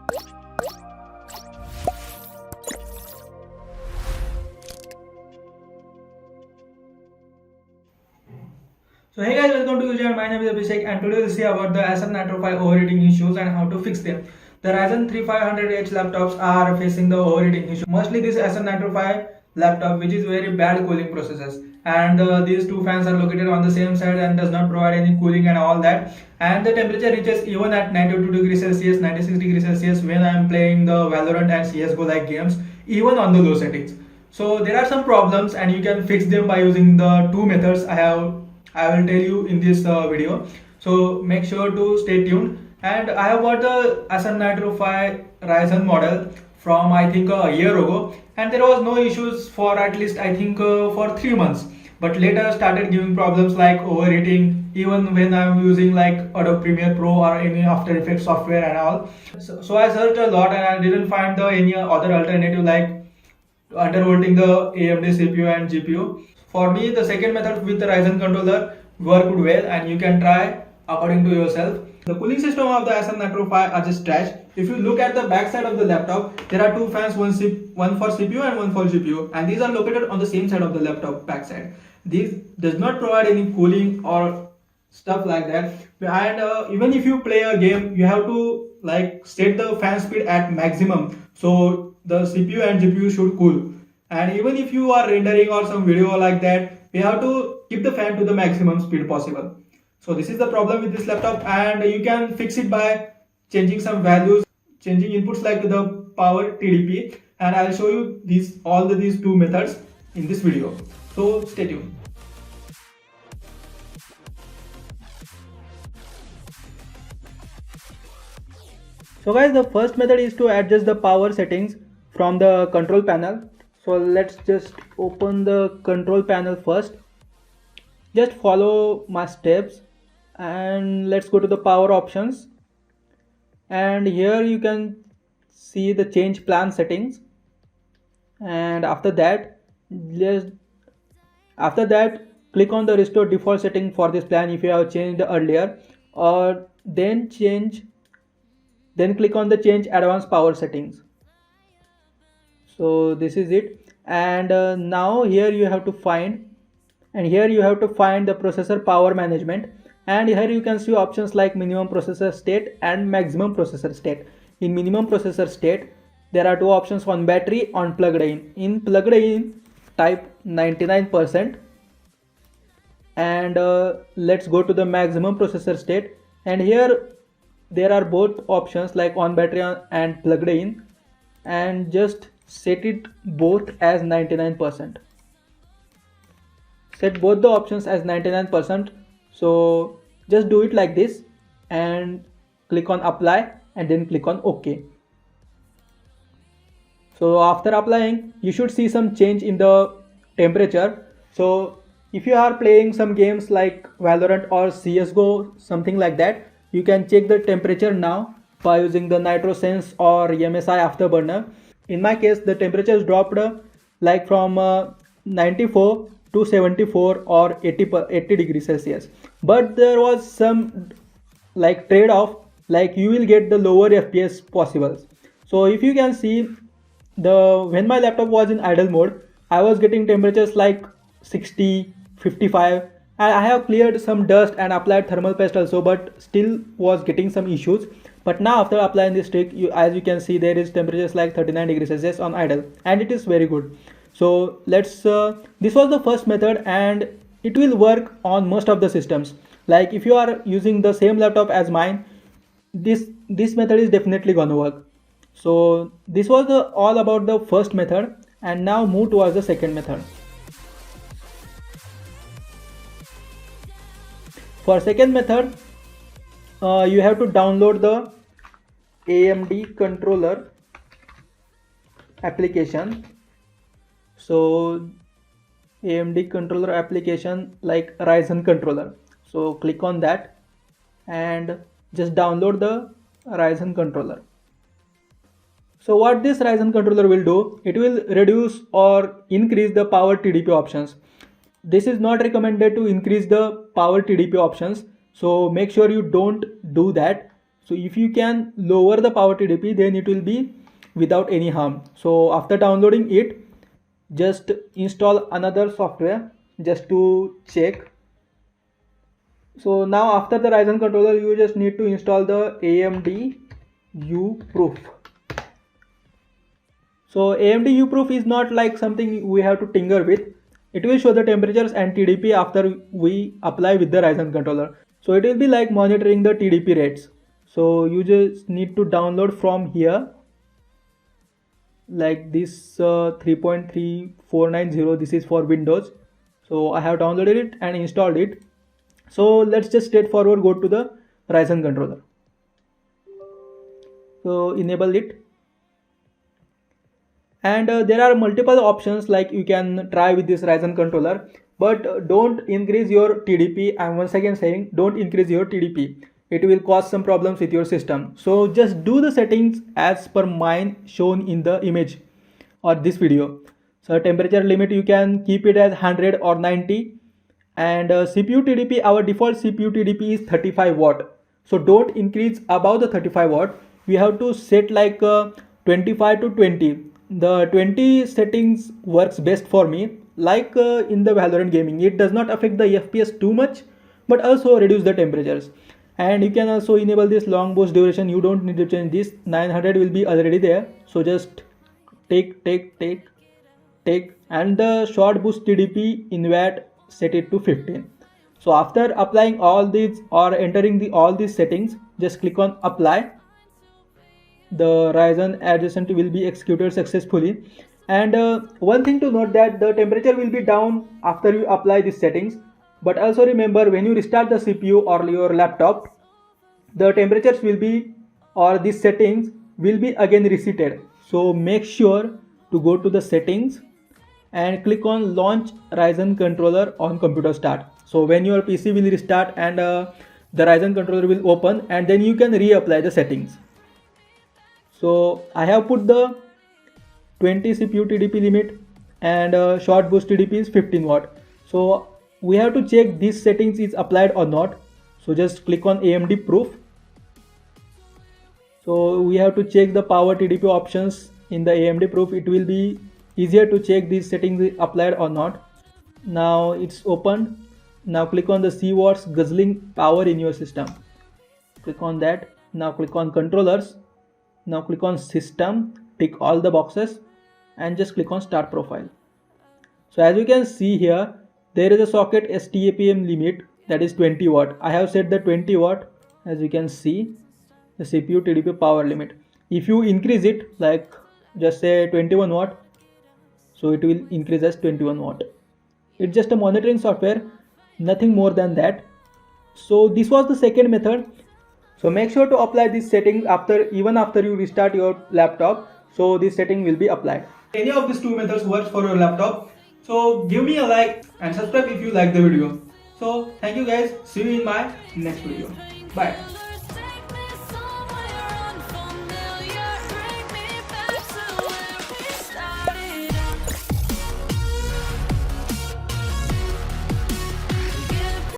So hey guys, welcome to YouTube. My name is Abhishek and today we'll see about the Acer Nitro 5 overheating issues and how to fix them. The Ryzen 3 500H laptops are facing the overheating issue. Mostly this Acer Nitro 5 laptop which is very bad cooling processes, and these two fans are located on the same side and does not provide any cooling and all that, and the temperature reaches even at 92 degrees Celsius, 96 degrees Celsius when I am playing the Valorant and CSGO like games, even on the low settings. So there are some problems and you can fix them by using the two methods I will tell you in this video. So make sure to stay tuned. And I have bought the Acer Nitro 5 Ryzen model from I think a year ago, and there was no issues for at least I think for 3 months. But later started giving problems like overheating even when I'm using like Adobe Premiere Pro or any After Effects software and all. So I searched a lot and I didn't find any other alternative like undervolting the AMD CPU and GPU. For me, the second method with the Ryzen controller worked well and you can try according to yourself. The cooling system of the Acer Nitro 5 are just trash. If you look at the back side of the laptop, there are two fans, one for CPU and one for GPU, and these are located on the same side of the laptop back side. These does not provide any cooling or stuff like that. And even if you play a game, you have to like set the fan speed at maximum so the CPU and GPU should cool. And even if you are rendering or some video like that, we have to keep the fan to the maximum speed possible. So this is the problem with this laptop, and you can fix it by changing some values, changing inputs like the power TDP, and I'll show you these two methods in this video. So stay tuned. So guys, the first method is to adjust the power settings from the control panel. So let's just open the control panel first. Just follow my steps and let's go to the power options, and here you can see the change plan settings, and after that click on the restore default setting for this plan if you have changed earlier, or then click on the change advanced power settings. So this is it, and now here you have to find the processor power management, and here you can see options like minimum processor state and maximum processor state. In minimum processor state there are two options on battery, on plugged in plugged in type 99%, and let's go to the maximum processor state, and here there are both options like on battery and plugged in, and just set it both as 99%. Set both the options as 99%. So just do it like this and click on apply and then click on OK. So after applying, you should see some change in the temperature. So if you are playing some games like Valorant or CSGO, something like that, you can check the temperature now by using the NitroSense or MSI Afterburner. In my case, the temperature dropped like from 94 to 74 or 80 degrees Celsius. But there was some like trade-off, like you will get the lower FPS possible. So if you can see, when my laptop was in idle mode, I was getting temperatures like 60, 55, and I have cleared some dust and applied thermal paste also, but still was getting some issues. But now after applying this trick, as you can see, there is temperatures like 39 degrees Celsius on idle, and it is very good. So let's this was the first method, and it will work on most of the systems. Like if you are using the same laptop as mine, this method is definitely gonna work. So this was all about the first method, and now move towards the second method. For second method, you have to download the AMD controller application. So AMD controller application like Ryzen controller. So click on that and just download the Ryzen controller. So what this Ryzen controller will do, it will reduce or increase the power TDP options. This is not recommended to increase the power TDP options, so make sure you don't do that. So if you can lower the power TDP, then it will be without any harm. So after downloading it, just install another software just to check. So now after the Ryzen controller, you just need to install the AMD UProof. So AMD UProof is not like something we have to tinker with. It will show the temperatures and TDP after we apply with the Ryzen controller. So it will be like monitoring the TDP rates. So you just need to download from here, like this 3.3490. This is for Windows. So I have downloaded it and installed it. So let's just straightforward go to the Ryzen controller. So enable it. And there are multiple options, like you can try with this Ryzen controller, but don't increase your TDP. I'm once again saying, don't increase your TDP. It will cause some problems with your system. So just do the settings as per mine shown in the image or this video. So temperature limit, you can keep it as 100 or 90. And CPU TDP, our default CPU TDP is 35 watt. So don't increase above the 35 watt. We have to set like 25 to 20. The 20 settings works best for me. Like in the Valorant gaming, it does not affect the FPS too much, but also reduce the temperatures. And you can also enable this long boost duration. You don't need to change this. 900 will be already there. So just take, and the short boost TDP invert, set it to 15. So after applying all these or entering all these settings, just click on apply. The Ryzen adjacent will be executed successfully. And one thing to note, that the temperature will be down after you apply these settings. But also remember, when you restart the CPU or your laptop, the temperatures will be, or these settings will be again resetted. So make sure to go to the settings and click on launch Ryzen controller on computer start. So when your PC will restart and the Ryzen controller will open, and then you can reapply the settings. So I have put the 20 CPU TDP limit, and short boost TDP is 15 watt. So we have to check these settings is applied or not. So just click on AMD proof. So we have to check the power TDP options in the AMD proof. It will be easier to check these settings applied or not. Now it's opened. Now click on the see what's guzzling power in your system. Click on that. Now click on controllers. Now click on system, tick all the boxes, and just click on start profile. So as you can see here, there is a socket STAPM limit, that is 20 watt. I have set the 20 watt, as you can see, the CPU TDP power limit. If you increase it, like just say 21 watt, so it will increase as 21 watt. It's just a monitoring software, nothing more than that. So this was the second method. So make sure to apply this setting even after you restart your laptop. So this setting will be applied. Any of these two methods works for your laptop. So give me a like and subscribe if you like the video. So thank you guys. See you in my next video. Bye.